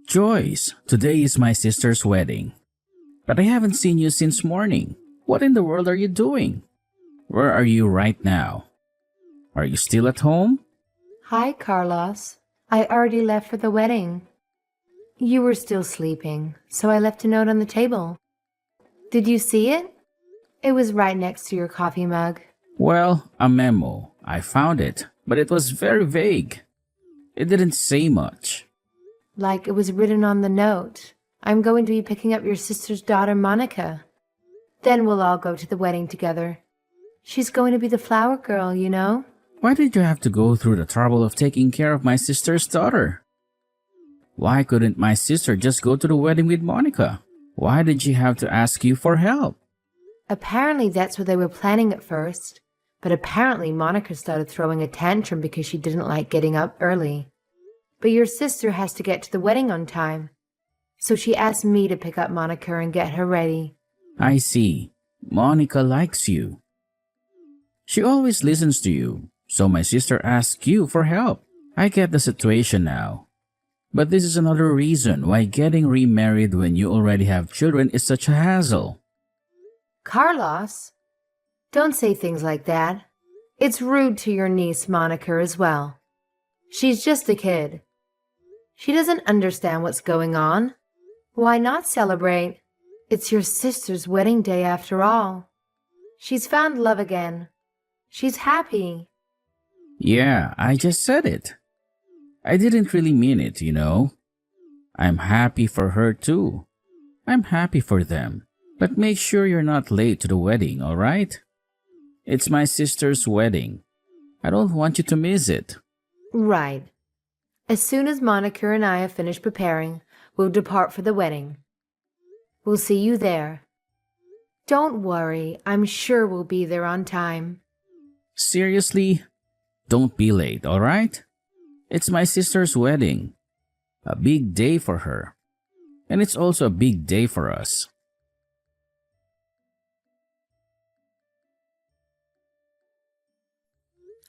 Joyce, today is my sister's wedding. But I haven't seen you since morning. What in the world are you doing? Where are you right now? Are you still at home? Hi, Carlos. I already left for the wedding. You were still sleeping, so I left a note on the table. Did you see it? It was right next to your coffee mug. Well, a memo. I found it, but it was very vague. It didn't say much. Like it was written on the note. I'm going to be picking up your sister's daughter, Monica. Then we'll all go to the wedding together. She's going to be the flower girl, you know? Why did you have to go through the trouble of taking care of my sister's daughter? Why couldn't my sister just go to the wedding with Monica? Why did she have to ask you for help? Apparently that's what they were planning at first. But apparently Monica started throwing a tantrum because she didn't like getting up early. But your sister has to get to the wedding on time. So she asked me to pick up Monica and get her ready. I see. Monica likes you. She always listens to you, so my sister asked you for help. I get the situation now. But this is another reason why getting remarried when you already have children is such a hassle. Carlos, don't say things like that. It's rude to your niece Monica as well. She's just a kid. She doesn't understand what's going on. Why not celebrate? It's your sister's wedding day after all. She's found love again. She's happy. Yeah, I just said it. I didn't really mean it, you know. I'm happy for her too. I'm happy for them. But make sure you're not late to the wedding, alright? It's my sister's wedding. I don't want you to miss it. Right. As soon as Monica and I have finished preparing, we'll depart for the wedding. We'll see you there. Don't worry, I'm sure we'll be there on time. Seriously? Don't be late, alright? It's my sister's wedding. A big day for her. And it's also a big day for us.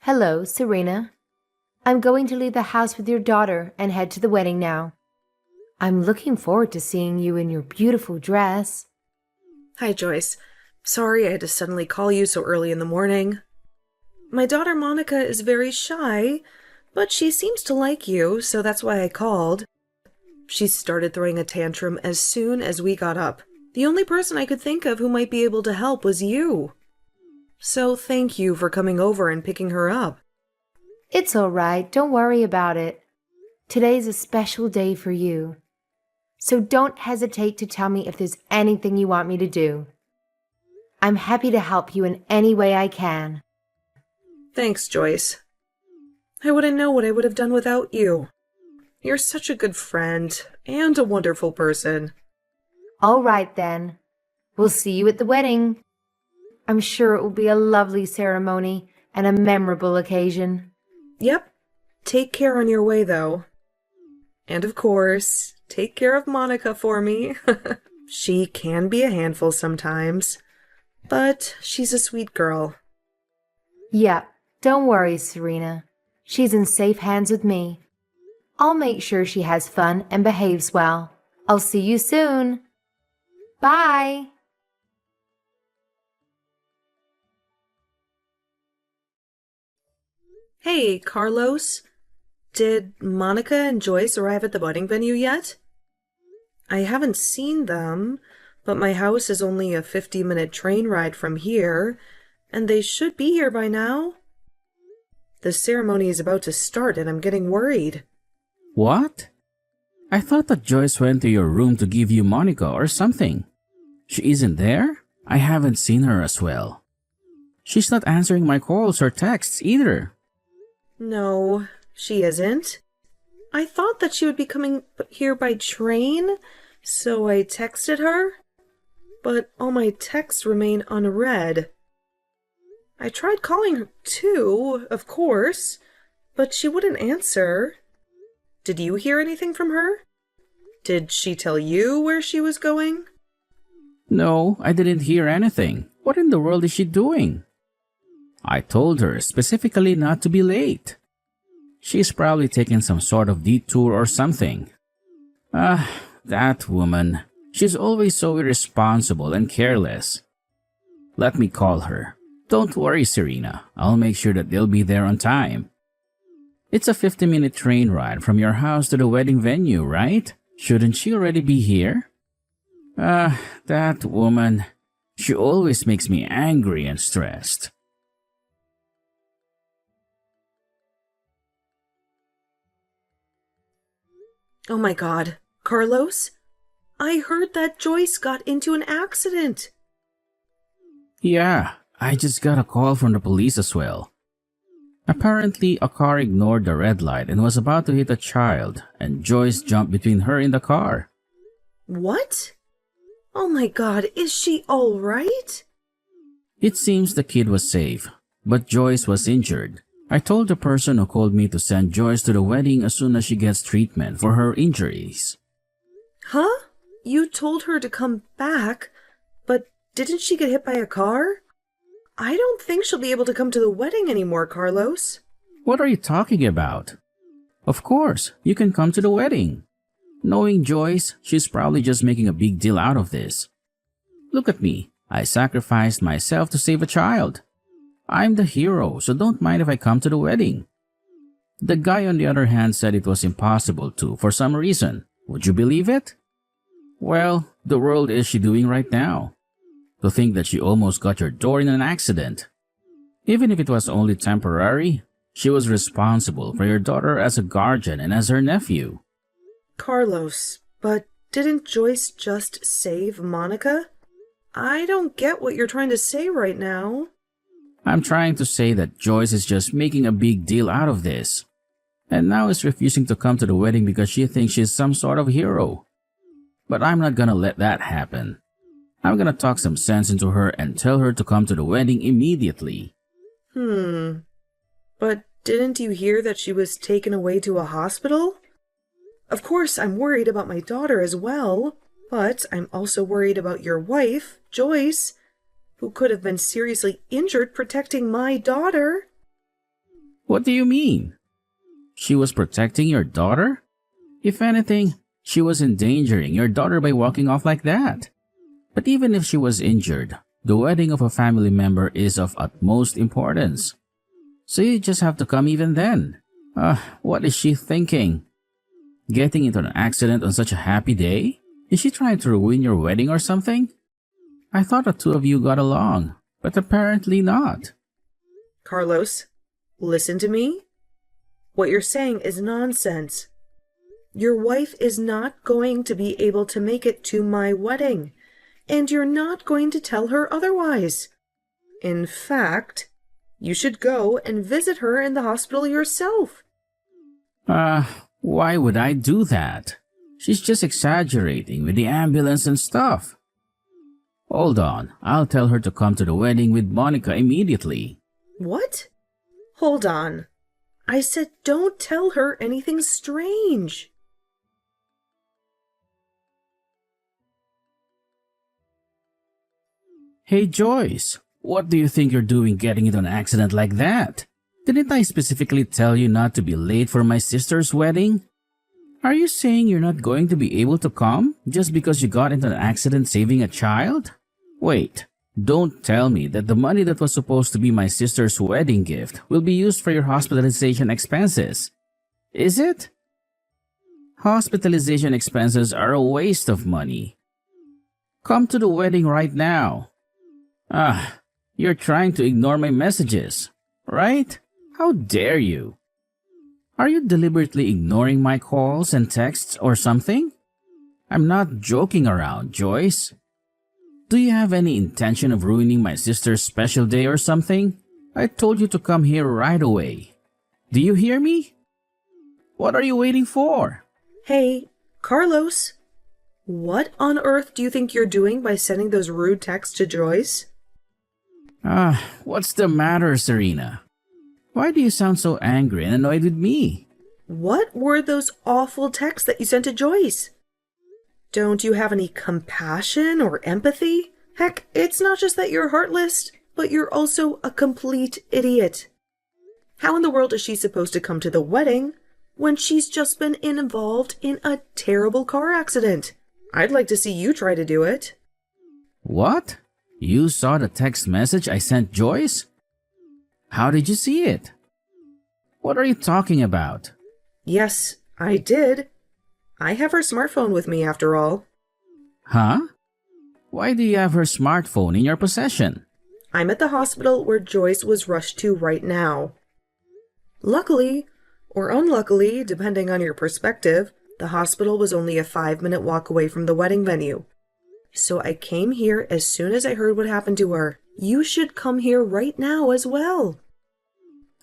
Hello, Serena. I'm going to leave the house with your daughter and head to the wedding now. I'm looking forward to seeing you in your beautiful dress. Hi, Joyce. Sorry I had to suddenly call you so early in the morning. My daughter Monica is very shy, but she seems to like you, so that's why I called. She started throwing a tantrum as soon as we got up. The only person I could think of who might be able to help was you. So thank you for coming over and picking her up. It's all right. Don't worry about it. Today's a special day for you. So don't hesitate to tell me if there's anything you want me to do. I'm happy to help you in any way I can. Thanks, Joyce. I wouldn't know what I would have done without you. You're such a good friend and a wonderful person. All right, then. We'll see you at the wedding. I'm sure it will be a lovely ceremony and a memorable occasion. Yep. Take care on your way, though. And of course, take care of Monica for me. She can be a handful sometimes, but she's a sweet girl. Yeah, don't worry, Serena. She's in safe hands with me. I'll make sure she has fun and behaves well. I'll see you soon. Bye. Hey, Carlos. Did Monica and Joyce arrive at the wedding venue yet? I haven't seen them, but my house is only a 50-minute train ride from here, and they should be here by now. The ceremony is about to start, and I'm getting worried. What? I thought that Joyce went to your room to give you Monica or something. She isn't there? I haven't seen her as well. She's not answering my calls or texts either. No, she isn't. I thought that she would be coming here by train, so I texted her. But all my texts remain unread. I tried calling her too, of course, but she wouldn't answer. Did you hear anything from her? Did she tell you where she was going? No, I didn't hear anything. What in the world is she doing? I told her specifically not to be late. She's probably taking some sort of detour or something. That woman. She's always so irresponsible and careless. Let me call her. Don't worry, Serena. I'll make sure that they'll be there on time. It's a 50-minute train ride from your house to the wedding venue, right? Shouldn't she already be here? That woman. She always makes me angry and stressed. Oh my god. Carlos? I heard that Joyce got into an accident. Yeah, I just got a call from the police as well. Apparently, a car ignored the red light and was about to hit a child, and Joyce jumped between her and the car. What? Oh my god, is she all right? It seems the kid was safe, but Joyce was injured. I told the person who called me to send Joyce to the wedding as soon as she gets treatment for her injuries. Huh? You told her to come back, but didn't she get hit by a car? I don't think she'll be able to come to the wedding anymore, Carlos. What are you talking about? Of course, you can come to the wedding. Knowing Joyce, she's probably just making a big deal out of this. Look at me. I sacrificed myself to save a child. I'm the hero, so don't mind if I come to the wedding. The guy on the other hand said it was impossible to for some reason. Would you believe it? Well, the world is she doing right now? To think that she almost got your door in an accident. Even if it was only temporary, she was responsible for your daughter as a guardian and as her nephew. Carlos, but didn't Joyce just save Monica? I don't get what you're trying to say right now. I'm trying to say that Joyce is just making a big deal out of this. And now is refusing to come to the wedding because she thinks she's some sort of hero. But I'm not gonna let that happen. I'm gonna talk some sense into her and tell her to come to the wedding immediately. But didn't you hear that she was taken away to a hospital? Of course, I'm worried about my daughter as well, but I'm also worried about your wife, Joyce, who could have been seriously injured protecting my daughter. What do you mean? She was protecting your daughter? If anything, she was endangering your daughter by walking off like that. But even if she was injured, the wedding of a family member is of utmost importance. So you just have to come even then. What is she thinking? Getting into an accident on such a happy day? Is she trying to ruin your wedding or something? I thought the two of you got along, but apparently not. Carlos, listen to me. What you're saying is nonsense. Your wife is not going to be able to make it to my wedding, and you're not going to tell her otherwise. In fact, you should go and visit her in the hospital yourself. Why would I do that? She's just exaggerating with the ambulance and stuff. Hold on, I'll tell her to come to the wedding with Monica immediately. What? Hold on. I said don't tell her anything strange. Hey Joyce, what do you think you're doing getting into an accident like that? Didn't I specifically tell you not to be late for my sister's wedding? Are you saying you're not going to be able to come just because you got into an accident saving a child? Wait, don't tell me that the money that was supposed to be my sister's wedding gift will be used for your hospitalization expenses. Is it? Hospitalization expenses are a waste of money. Come to the wedding right now. You're trying to ignore my messages, right? How dare you? Are you deliberately ignoring my calls and texts or something? I'm not joking around, Joyce. Do you have any intention of ruining my sister's special day or something? I told you to come here right away. Do you hear me? What are you waiting for? Hey, Carlos, what on earth do you think you're doing by sending those rude texts to Joyce? What's the matter, Serena? Why do you sound so angry and annoyed with me? What were those awful texts that you sent to Joyce? Don't you have any compassion or empathy? Heck, it's not just that you're heartless, but you're also a complete idiot. How in the world is she supposed to come to the wedding when she's just been involved in a terrible car accident? I'd like to see you try to do it. What? You saw the text message I sent Joyce? How did you see it? What are you talking about? Yes, I did. I have her smartphone with me after all. Huh? Why do you have her smartphone in your possession? I'm at the hospital where Joyce was rushed to right now. Luckily, or unluckily, depending on your perspective, the hospital was only a 5-minute walk away from the wedding venue. So I came here as soon as I heard what happened to her. You should come here right now as well.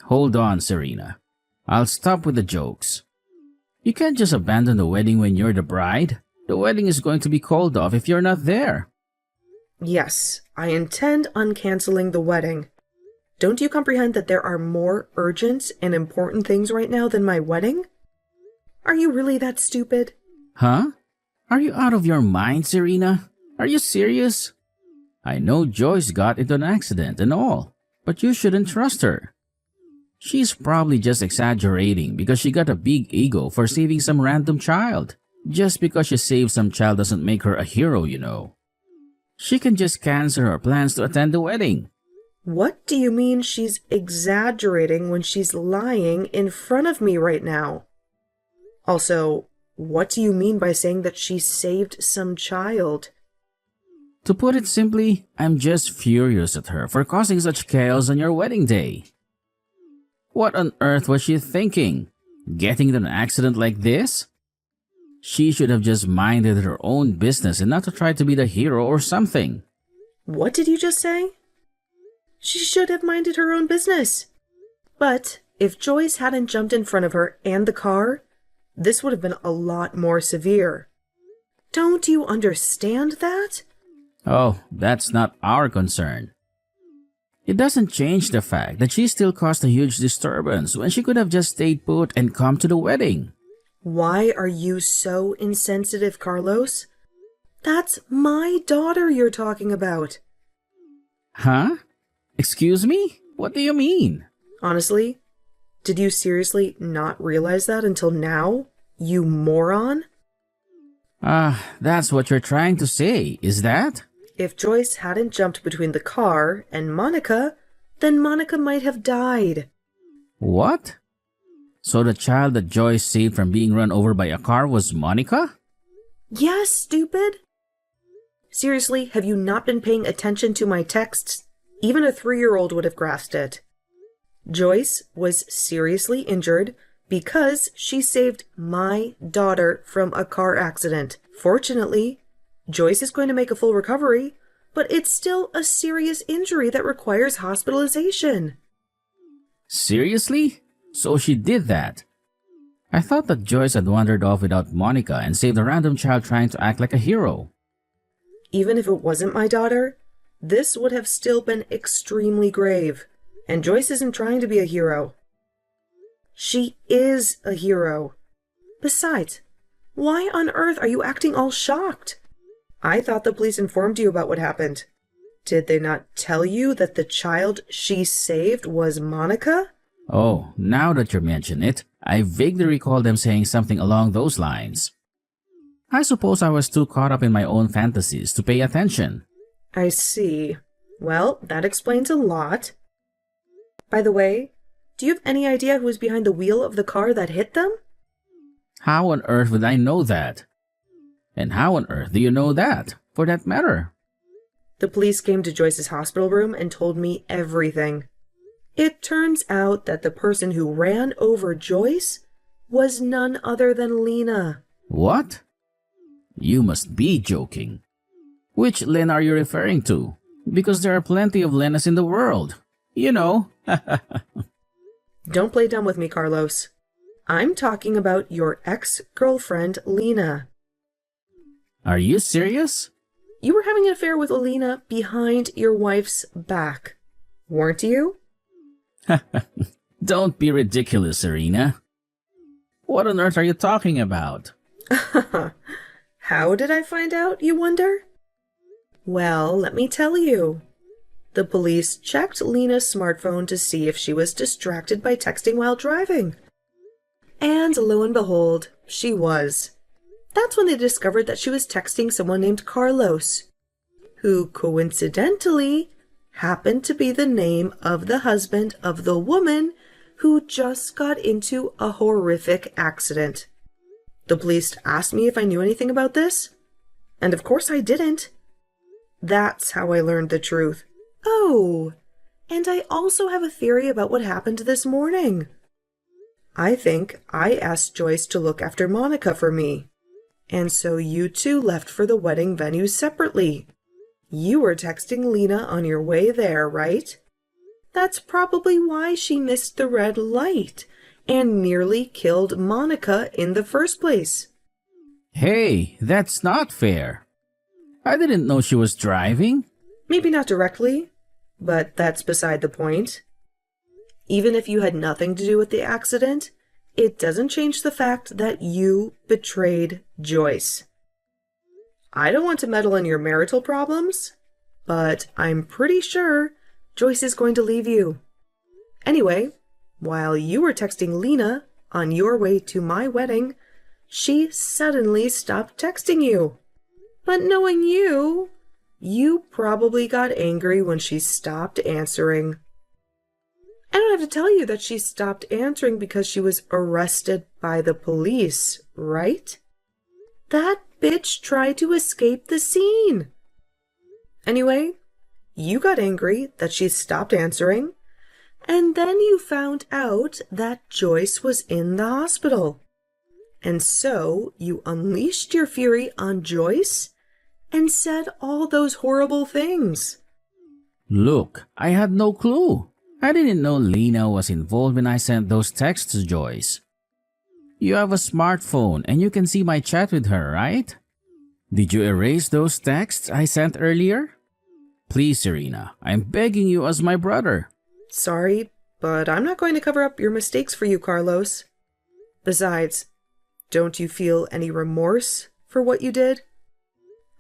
Hold on, Serena. I'll stop with the jokes. You can't just abandon the wedding when you're the bride. The wedding is going to be called off if you're not there. Yes, I intend on canceling the wedding. Don't you comprehend that there are more urgent and important things right now than my wedding? Are you really that stupid? Huh? Are you out of your mind, Serena? Are you serious? I know Joyce got into an accident and all, but you shouldn't trust her. She's probably just exaggerating because she got a big ego for saving some random child. Just because she saved some child doesn't make her a hero, you know. She can just cancel her plans to attend the wedding. What do you mean she's exaggerating when she's lying in front of me right now? Also, what do you mean by saying that she saved some child? To put it simply, I'm just furious at her for causing such chaos on your wedding day. What on earth was she thinking? Getting into an accident like this? She should have just minded her own business and not to try to be the hero or something. What did you just say? She should have minded her own business. But if Joyce hadn't jumped in front of her and the car, this would have been a lot more severe. Don't you understand that? Oh, that's not our concern. It doesn't change the fact that she still caused a huge disturbance when she could have just stayed put and come to the wedding. Why are you so insensitive, Carlos? That's my daughter you're talking about. Huh? Excuse me? What do you mean? Honestly, did you seriously not realize that until now, you moron? That's what you're trying to say, is that? If Joyce hadn't jumped between the car and Monica, then Monica might have died. What? So the child that Joyce saved from being run over by a car was Monica? Yes, stupid. Seriously, have you not been paying attention to my texts? Even a 3-year-old would have grasped it. Joyce was seriously injured because she saved my daughter from a car accident. Fortunately, Joyce is going to make a full recovery, but it's still a serious injury that requires hospitalization. Seriously? So she did that? I thought that Joyce had wandered off without Monica and saved a random child trying to act like a hero. Even if it wasn't my daughter, this would have still been extremely grave, and Joyce isn't trying to be a hero. She is a hero. Besides, why on earth are you acting all shocked? I thought the police informed you about what happened. Did they not tell you that the child she saved was Monica? Oh, now that you mention it, I vaguely recall them saying something along those lines. I suppose I was too caught up in my own fantasies to pay attention. I see. Well, that explains a lot. By the way, do you have any idea who was behind the wheel of the car that hit them? How on earth would I know that? And how on earth do you know that, for that matter? The police came to Joyce's hospital room and told me everything. It turns out that the person who ran over Joyce was none other than Lena. What? You must be joking. Which Lena are you referring to? Because there are plenty of Lenas in the world. You know. Don't play dumb with me, Carlos. I'm talking about your ex-girlfriend, Lena. Are you serious? You were having an affair with Lena behind your wife's back, weren't you? Don't be ridiculous, Serena. What on earth are you talking about? How did I find out, you wonder? Well, let me tell you. The police checked Lena's smartphone to see if she was distracted by texting while driving. And lo and behold, she was. That's when they discovered that she was texting someone named Carlos, who coincidentally happened to be the name of the husband of the woman who just got into a horrific accident. The police asked me if I knew anything about this, and of course I didn't. That's how I learned the truth. Oh, and I also have a theory about what happened this morning. I think I asked Joyce to look after Monica for me, and so you two left for the wedding venue separately. You were texting Lena on your way there, right? That's probably why she missed the red light and nearly killed Monica in the first place. Hey, that's not fair. I didn't know she was driving. Maybe not directly, but that's beside the point. Even if you had nothing to do with the accident, it doesn't change the fact that you betrayed Joyce. I don't want to meddle in your marital problems, but I'm pretty sure Joyce is going to leave you. Anyway, while you were texting Lena on your way to my wedding, she suddenly stopped texting you. But knowing you, you probably got angry when she stopped answering. I don't have to tell you that she stopped answering because she was arrested by the police, right? That bitch tried to escape the scene. Anyway, you got angry that she stopped answering, and then you found out that Joyce was in the hospital. And so you unleashed your fury on Joyce and said all those horrible things. Look, I had no clue. I didn't know Lena was involved when I sent those texts to Joyce. You have a smartphone and you can see my chat with her, right? Did you erase those texts I sent earlier? Please, Serena, I'm begging you as my brother. Sorry, but I'm not going to cover up your mistakes for you, Carlos. Besides, don't you feel any remorse for what you did?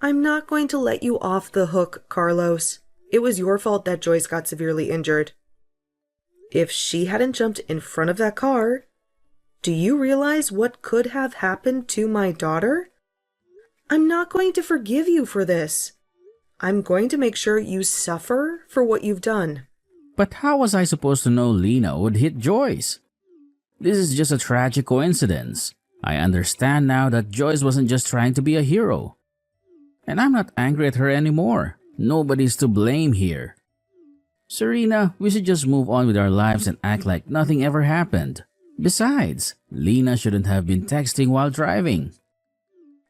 I'm not going to let you off the hook, Carlos. It was your fault that Joyce got severely injured. If she hadn't jumped in front of that car, do you realize what could have happened to my daughter? I'm not going to forgive you for this. I'm going to make sure you suffer for what you've done. But how was I supposed to know Lena would hit Joyce? This is just a tragic coincidence. I understand now that Joyce wasn't just trying to be a hero. And I'm not angry at her anymore. Nobody's to blame here. Serena, we should just move on with our lives and act like nothing ever happened. Besides, Lena shouldn't have been texting while driving.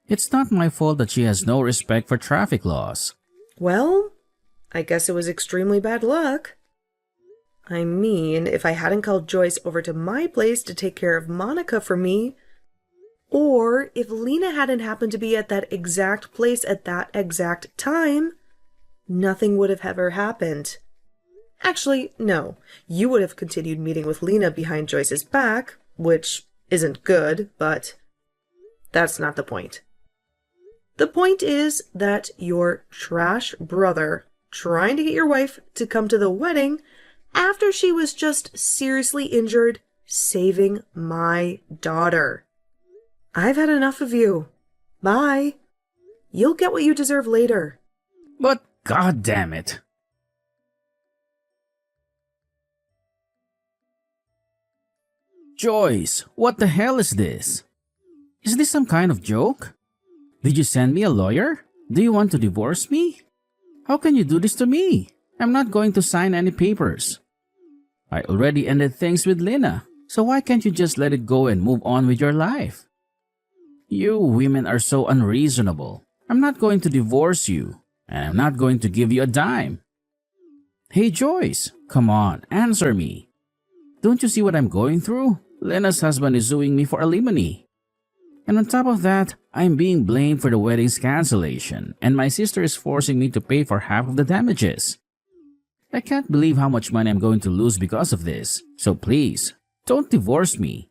It's not my fault that she has no respect for traffic laws. Well, I guess it was extremely bad luck. I mean, if I hadn't called Joyce over to my place to take care of Monica for me, or if Lena hadn't happened to be at that exact place at that exact time, nothing would have ever happened. Actually, no. You would have continued meeting with Lena behind Joyce's back, which isn't good, but that's not the point. The point is that your trash brother trying to get your wife to come to the wedding after she was just seriously injured saving my daughter. I've had enough of you. Bye. You'll get what you deserve later. But God damn it. Joyce, what the hell is this? Is this some kind of joke? Did you send me a lawyer? Do you want to divorce me? How can you do this to me? I'm not going to sign any papers. I already ended things with Lena, so why can't you just let it go and move on with your life? You women are so unreasonable. I'm not going to divorce you, and I'm not going to give you a dime. Hey Joyce, come on, answer me. Don't you see what I'm going through? Lena's husband is suing me for alimony. And on top of that, I'm being blamed for the wedding's cancellation, and my sister is forcing me to pay for half of the damages. I can't believe how much money I'm going to lose because of this, so please, don't divorce me.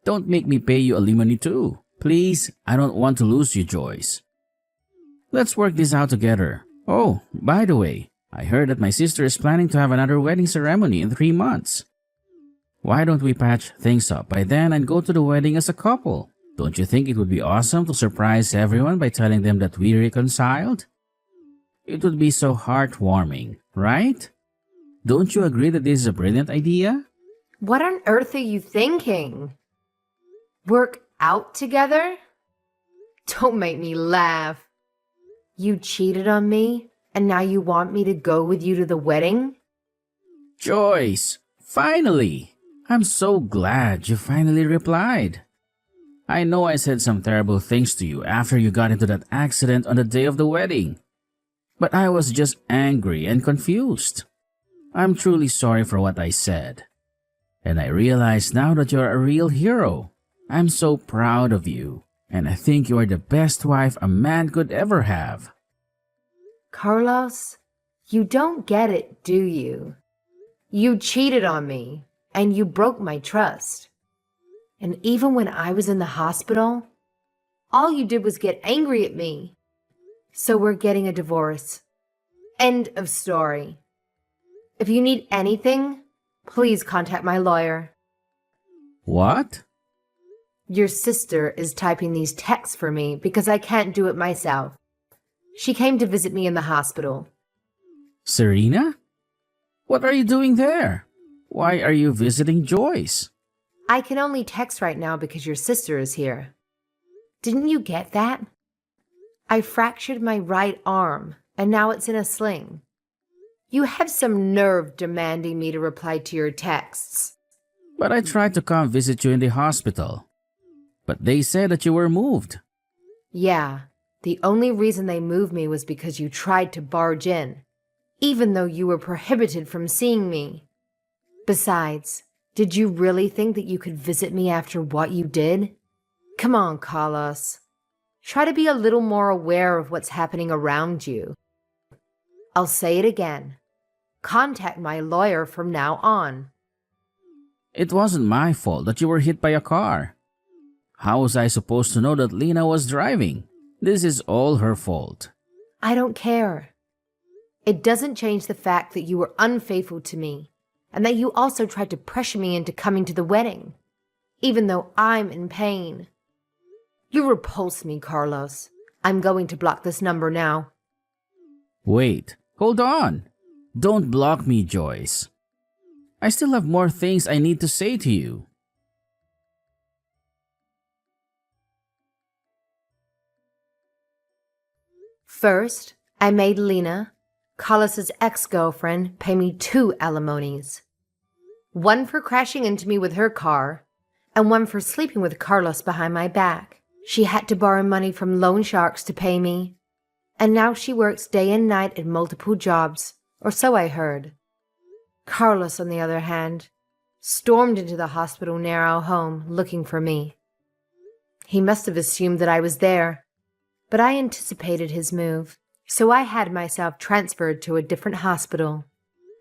Don't make me pay you alimony too. Please, I don't want to lose you, Joyce. Let's work this out together. Oh, by the way, I heard that my sister is planning to have another wedding ceremony in 3 months. Why don't we patch things up by then and go to the wedding as a couple? Don't you think it would be awesome to surprise everyone by telling them that we reconciled? It would be so heartwarming, right? Don't you agree that this is a brilliant idea? What on earth are you thinking? Work out together? Don't make me laugh. You cheated on me, and now you want me to go with you to the wedding? Joyce, finally! I'm so glad you finally replied. I know I said some terrible things to you after you got into that accident on the day of the wedding, but I was just angry and confused. I'm truly sorry for what I said. And I realize now that you're a real hero. I'm so proud of you, and I think you are the best wife a man could ever have. Carlos, you don't get it, do you? You cheated on me, and you broke my trust. And even when I was in the hospital, all you did was get angry at me. So we're getting a divorce. End of story. If you need anything, please contact my lawyer. What? Your sister is typing these texts for me because I can't do it myself. She came to visit me in the hospital. Serena? What are you doing there? Why are you visiting Joyce? I can only text right now because your sister is here. Didn't you get that? I fractured my right arm, and now it's in a sling. You have some nerve demanding me to reply to your texts. But I tried to come visit you in the hospital. But they said that you were moved. Yeah, the only reason they moved me was because you tried to barge in, even though you were prohibited from seeing me. Besides, did you really think that you could visit me after what you did? Come on, Carlos. Try to be a little more aware of what's happening around you. I'll say it again. Contact my lawyer from now on. It wasn't my fault that you were hit by a car. How was I supposed to know that Lena was driving? This is all her fault. I don't care. It doesn't change the fact that you were unfaithful to me, and that you also tried to pressure me into coming to the wedding, even though I'm in pain. You repulse me, Carlos. I'm going to block this number now. Wait, hold on. Don't block me, Joyce. I still have more things I need to say to you. First, I made Lena, Carlos's ex-girlfriend, pay me 2 alimonies. One for crashing into me with her car, and one for sleeping with Carlos behind my back. She had to borrow money from loan sharks to pay me, and now she works day and night at multiple jobs, or so I heard. Carlos, on the other hand, stormed into the hospital near our home looking for me. He must have assumed that I was there, but I anticipated his move, so I had myself transferred to a different hospital.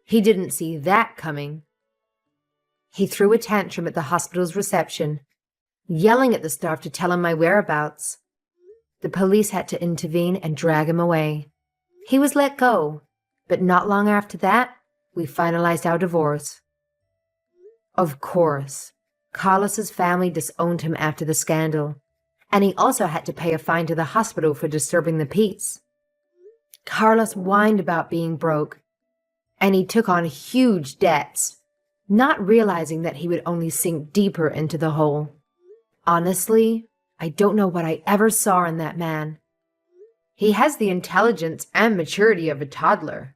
He didn't see that coming. He threw a tantrum at the hospital's reception, yelling at the staff to tell him my whereabouts. The police had to intervene and drag him away. He was let go, but not long after that, we finalized our divorce. Of course, Carlos's family disowned him after the scandal, and he also had to pay a fine to the hospital for disturbing the peace. Carlos whined about being broke, and he took on huge debts, not realizing that he would only sink deeper into the hole. Honestly, I don't know what I ever saw in that man. He has the intelligence and maturity of a toddler,